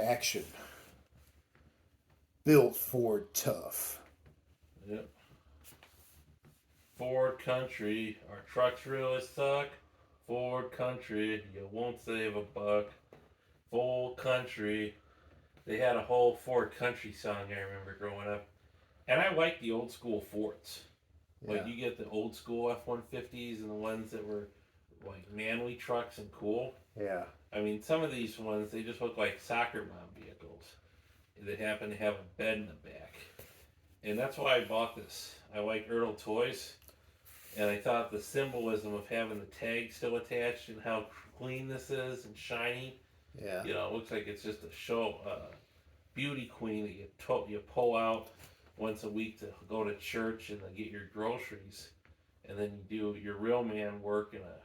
Action. Built Ford tough. Yep. Ford country. Our trucks really suck. Ford country. You won't save a buck. Full country. They had a whole Ford country song I remember growing up. And I like the old school Fords. Yeah. Like you get the old school F-150s and the ones that were like manly trucks and cool. Yeah. I mean, some of these ones, they just look like soccer mom vehicles. They happen to have a bed in the back. And that's why I bought this. I like ertl toys. And I thought the symbolism of having the tag still attached and how clean this is and shiny. Yeah. You know, it looks like it's just a show, beauty queen that you pull out once a week to go to church and get your groceries. And then you do your real man work in a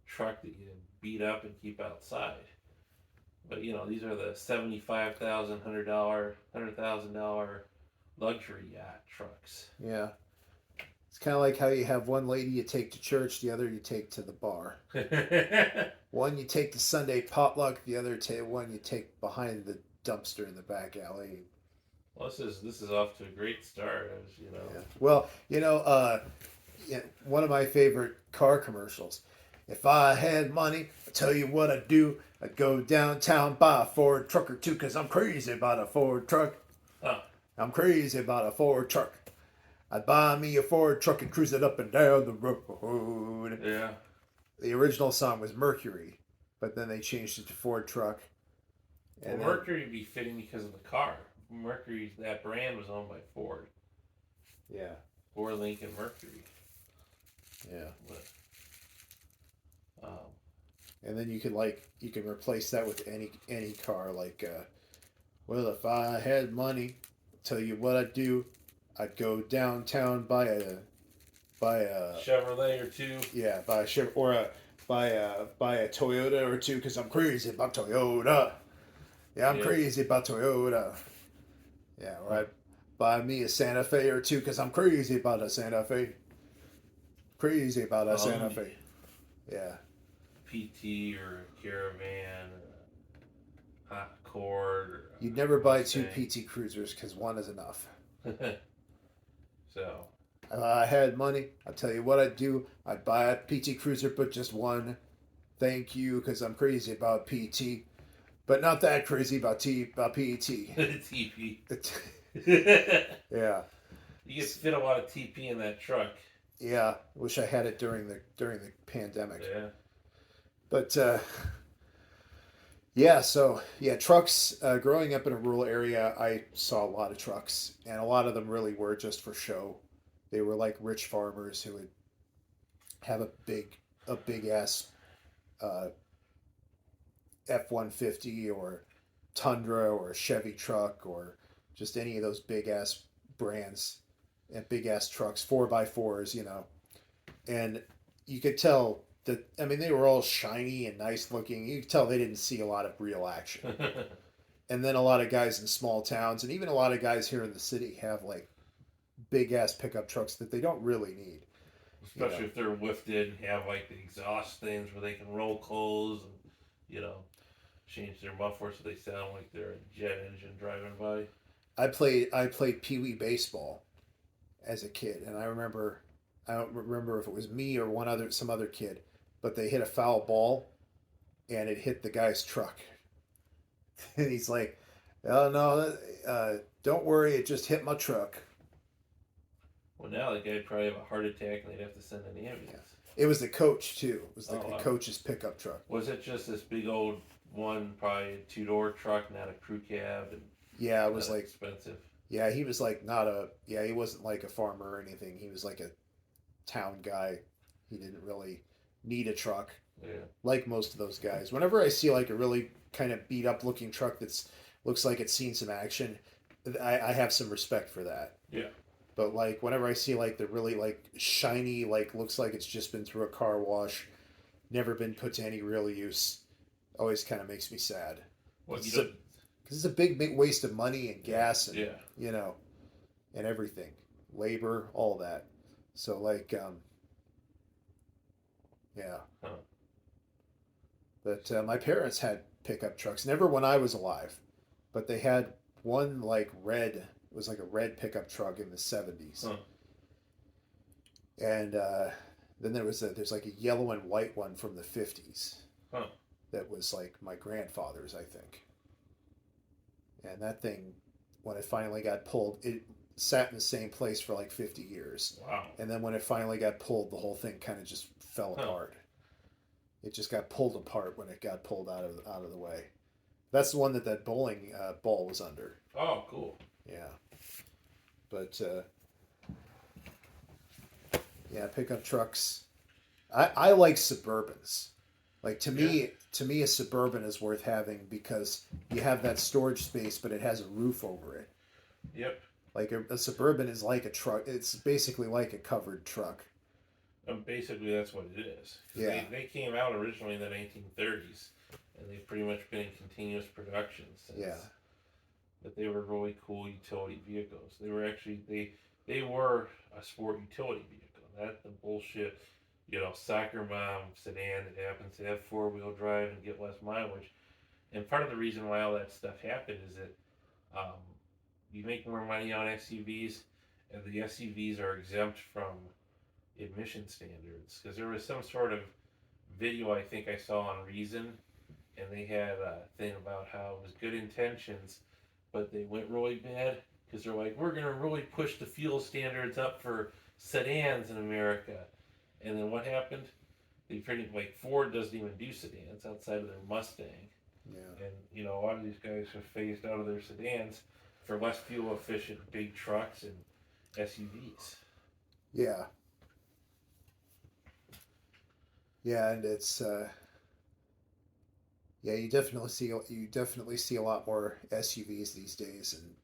truck that you beat up and keep outside. But you know, these are the $75,000, $100,000 luxury yacht trucks. Yeah. It's kind of like how you have one lady you take to church, the other you take to the bar. One you take to Sunday potluck, the other one you take behind the dumpster in the back alley. Well, this is off to a great start. As you know. Yeah. Well, yeah, one of my favorite car commercials. If I had money, I tell you what I'd do. I'd go downtown, buy a Ford truck or two, because I'm crazy about a Ford truck. Huh. I'm crazy about a Ford truck. I'd buy me a Ford truck and cruise it up and down the road. Yeah. The original song was Mercury, but then they changed it to Ford truck. Well, Mercury would be fitting because of the car. Mercury, that brand was owned by Ford. Yeah. Ford Lincoln Mercury. Yeah. But, and then you can replace that with any car. Like, well, if I had money, I'll tell you what I'd do. I'd go downtown, buy a Chevrolet or two. Yeah, buy a Chevrolet or buy a Toyota or two, because I'm crazy about Toyota. Yeah, I'm crazy about Toyota. Yeah, or I'd buy me a Santa Fe or two, because I'm crazy about a Santa Fe. Crazy about a Santa Fe. Yeah. PT or a Caravan or a Hot Accord. Or You'd never buy two PT Cruisers, because one is enough. So. If I had money, I'll tell you what I'd do. I'd buy a PT Cruiser, but just one. Thank you, because I'm crazy about PT. But not that crazy about PET. TP. Yeah. You get fit a lot of TP in that truck. Yeah. Wish I had it during the pandemic. Yeah. But yeah, so yeah, trucks. Growing up in a rural area, I saw a lot of trucks, and a lot of them really were just for show. They were like rich farmers who would have a big ass F-150 or Tundra or a Chevy truck, or just any of those big ass brands and big ass trucks, 4x4s, and you could tell that, I mean, they were all shiny and nice looking. You could tell they didn't see a lot of real action. And then a lot of guys in small towns, and even a lot of guys here in the city, have like big ass pickup trucks that they don't really need. Especially if they're lifted and have like the exhaust things where they can roll clothes and, change their muffler so they sound like they're a jet engine driving by. I played Pee Wee baseball as a kid, and I don't remember if it was me or some other kid, but they hit a foul ball, and it hit the guy's truck, and he's like, "Oh no, don't worry, it just hit my truck." Well, now the guy'd probably have a heart attack and they'd have to send an ambulance. It was the coach too. It was the coach's pickup truck. Was it just this big old one, probably a two-door truck, not a crew cab? And yeah, it was like expensive. Yeah, he was like he wasn't like a farmer or anything. He was like a town guy. He didn't really need a truck. Yeah. Like most of those guys. Whenever I see like a really kind of beat up looking truck looks like it's seen some action, I have some respect for that. Yeah. But like whenever I see like the really like shiny, like looks like it's just been through a car wash, never been put to any real use, always kind of makes me sad. Because it's a big waste of money and gas and and everything, labor, all that. So like yeah. But my parents had pickup trucks. Never when I was alive. but they had one like red. It was like a red pickup truck in the 70s, Huh. and then there's like a yellow and white one from the 50s Huh. that was like my grandfather's, I think. And that thing, when it finally got pulled, it sat in the same place for like 50 years. Wow. And then when it finally got pulled, the whole thing kind of just fell Huh. apart. It just got pulled apart when it got pulled out of the way. That's the one that bowling ball was under. Oh, cool. Yeah, but yeah, pickup trucks. I like Suburbans. Like to me, a Suburban is worth having because you have that storage space, but it has a roof over it. Yep. Like a Suburban is like a truck. It's basically like a covered truck. Basically, that's what it is. Yeah. They came out originally in the 1930s, and they've pretty much been in continuous production since. Yeah. But they were really cool utility vehicles. They were actually they were a sport utility vehicle. Not the bullshit, soccer mom sedan that happens to have 4-wheel drive and get less mileage. And part of the reason why all that stuff happened is that um, you make more money on SUVs, and the SUVs are exempt from emission standards because there was some sort of video I think I saw on Reason, and they had a thing about how it was good intentions, but they went really bad because they're like, we're gonna really push the fuel standards up for sedans in America, and then what happened? They pretty like Ford doesn't even do sedans outside of their Mustang, Yeah. and a lot of these guys have phased out of their sedans for less fuel efficient big trucks and SUVs. Yeah. Yeah, and it's yeah, you definitely see a lot more SUVs these days, and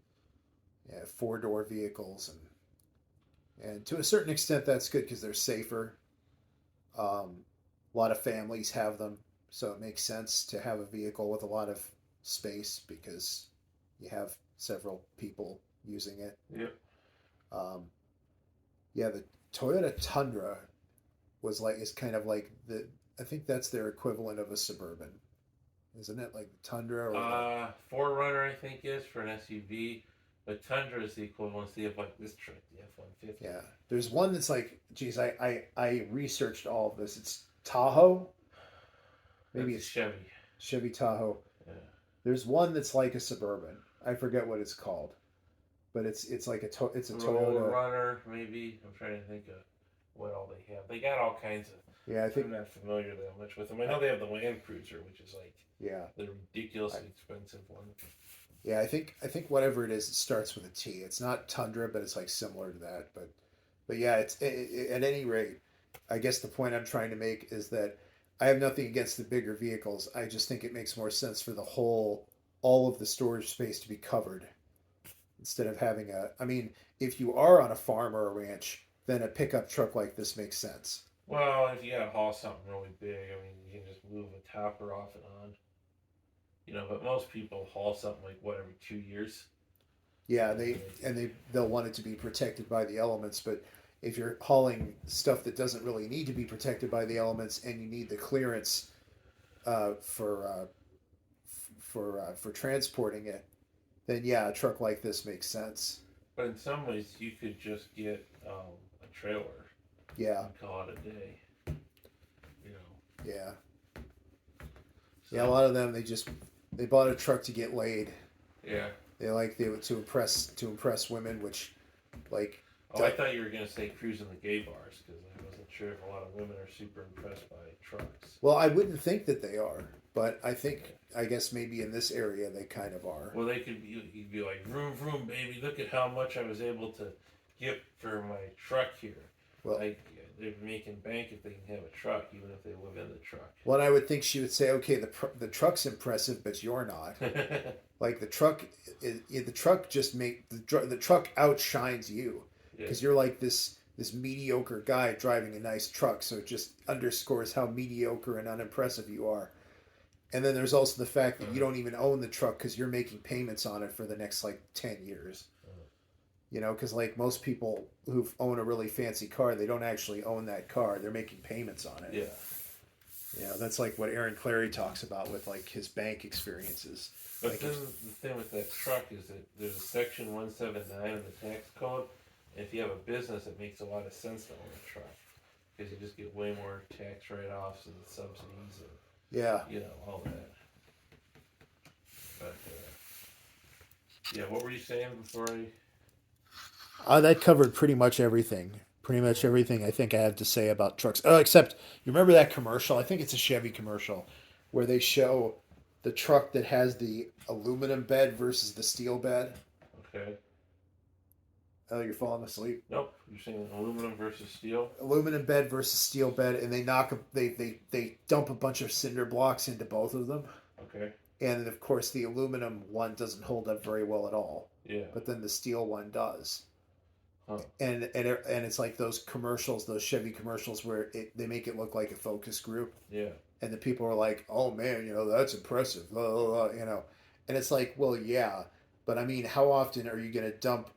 yeah, 4-door vehicles, and to a certain extent that's good because they're safer. A lot of families have them, so it makes sense to have a vehicle with a lot of space because you have several people using it. Yep. Um, yeah, the Toyota Tundra is kind of like I think that's their equivalent of a Suburban, isn't it? Like the Tundra or Forerunner, I think, is for an SUV, but Tundra is the equivalent. So you have like this truck, the F-150. yeah. There's one that's like, geez, I researched all of this. It's Tahoe. Maybe That's it's Chevy. Chevy Tahoe. Yeah. There's one that's like a Suburban. I forget what it's called, but it's like it's a Toyota. Runner, maybe. I'm trying to think of what all they have. They got all kinds of. Yeah, I think. I'm not familiar that much with them. I know they have the Land Cruiser, which is like Yeah. the ridiculously expensive one. Yeah, I think whatever it is, it starts with a T. It's not Tundra, but it's like similar to that. But yeah, at any rate, I guess the point I'm trying to make is that I have nothing against the bigger vehicles. I just think it makes more sense for all of the storage space to be covered instead of having I mean, if you are on a farm or a ranch, then a pickup truck like this makes sense. Well, if you gotta haul something really big, I mean, you can just move a topper off and on. But most people haul something like what every 2 years. Yeah, they'll want it to be protected by the elements, but if you're hauling stuff that doesn't really need to be protected by the elements and you need the clearance for transporting it, then yeah, a truck like this makes sense. But in some ways, you could just get a trailer Yeah, and call it a day. yeah, So, yeah. A lot of them they bought a truck to get laid. Yeah. They would to impress women, which like. Oh, I thought you were gonna say cruising the gay bars because I wasn't sure if a lot of women are super impressed by trucks. Well, I wouldn't think that they are, but I guess maybe in this area they kind of are. Well, you'd be like, vroom vroom, baby, look at how much I was able to get for my truck here. Well, they're making bank if they can have a truck, even if they live in the truck. Well, I would think she would say, okay, the truck's impressive, but you're not. Like the truck just the truck outshines you because you're like this mediocre guy driving a nice truck, so it just underscores how mediocre and unimpressive you are. And then there's also the fact that you don't even own the truck because you're making payments on it for the next like 10 years. Because like most people who own a really fancy car, they don't actually own that car. They're making payments on it. Yeah. Yeah, that's like what Aaron Clary talks about with like his bank experiences. But Like then if, the thing with that truck is that there's a section 179 in the tax code. And if you have a business, it makes a lot of sense to own a truck because you just get way more tax write-offs and subsidies and yeah, all that. But yeah, what were you saying before I? that covered pretty much everything. Pretty much everything I think I have to say about trucks. Oh, except you remember that commercial? I think it's a Chevy commercial where they show the truck that has the aluminum bed versus the steel bed. Okay. Oh, you're falling asleep. Nope. You're saying aluminum versus steel. Aluminum bed versus steel bed, and they they dump a bunch of cinder blocks into both of them. Okay. And of course, the aluminum one doesn't hold up very well at all, Yeah. but then the steel one does. Huh. And it's like those commercials, those Chevy commercials where they make it look like a focus group, Yeah. and the people are like, "Oh man, that's impressive," blah, blah, blah, and it's like, well, yeah, but I mean, how often are you going to dump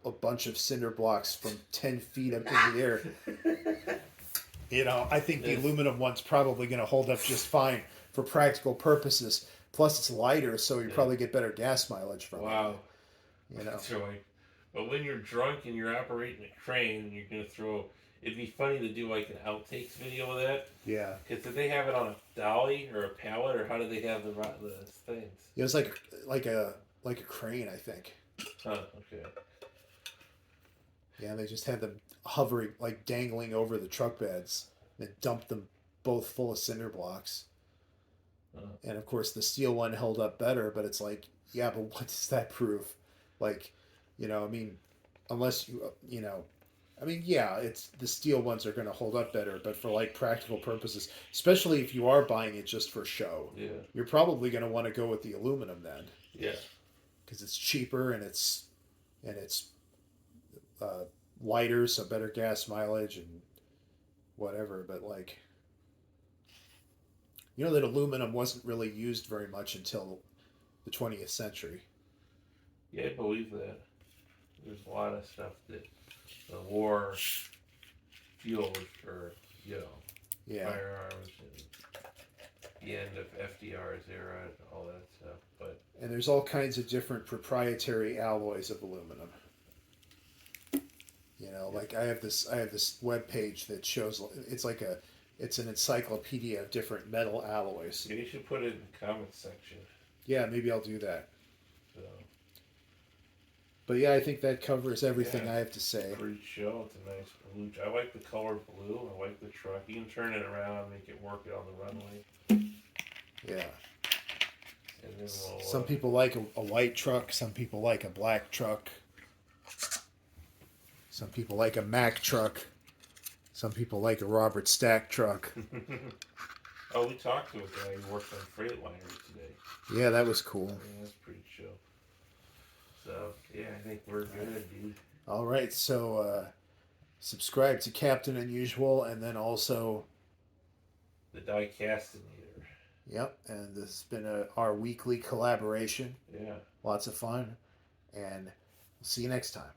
a bunch of cinder blocks from 10 feet up in the air? I think the aluminum one's probably going to hold up just fine for practical purposes. Plus, it's lighter, so you probably get better gas mileage from Wow. it. That's right. But when you're drunk and you're operating a crane, you're gonna throw. It'd be funny to do like an outtakes video of that. Yeah. Because did they have it on a dolly or a pallet, or how did they have the things? It was like a crane, I think. Huh. Okay. Yeah, they just had them hovering, like dangling over the truck beds, and dumped them both full of cinder blocks. And of course, the steel one held up better, but it's like, yeah, but what does that prove? Like, I mean, unless I mean, yeah, it's the steel ones are going to hold up better, but for like practical purposes, especially if you are buying it just for show, Yeah. you're probably going to want to go with the aluminum then. Yeah. Because it's cheaper and it's uh, lighter, so better gas mileage and whatever. But like, that aluminum wasn't really used very much until the 20th century. Yeah, I believe that. There's a lot of stuff that the war fueled for, Yeah. firearms and the end of FDR's era and all that stuff. But And there's all kinds of different proprietary alloys of aluminum. Like I have this web page that shows it's an encyclopedia of different metal alloys. yeah, you should put it in the comments section. Yeah, maybe I'll do that. So But yeah, I think that covers everything Yeah. I have to say. pretty show. It's a nice blue. I like the color blue. I like the truck. You can turn it around and make it work on the runway. Yeah. And then Some people like a white truck. Some people like a black truck. Some people like a Mack truck. Some people like a Robert Stack truck. Oh, we talked to a guy who worked on Freightliners today. Yeah, that was cool. Yeah, that's pretty chill. So yeah, I think we're good, dude. All right, so subscribe to Captain Unusual, and then also, The diecastinator. yep. And this has been our weekly collaboration. Yeah. Lots of fun, and we'll see you next time.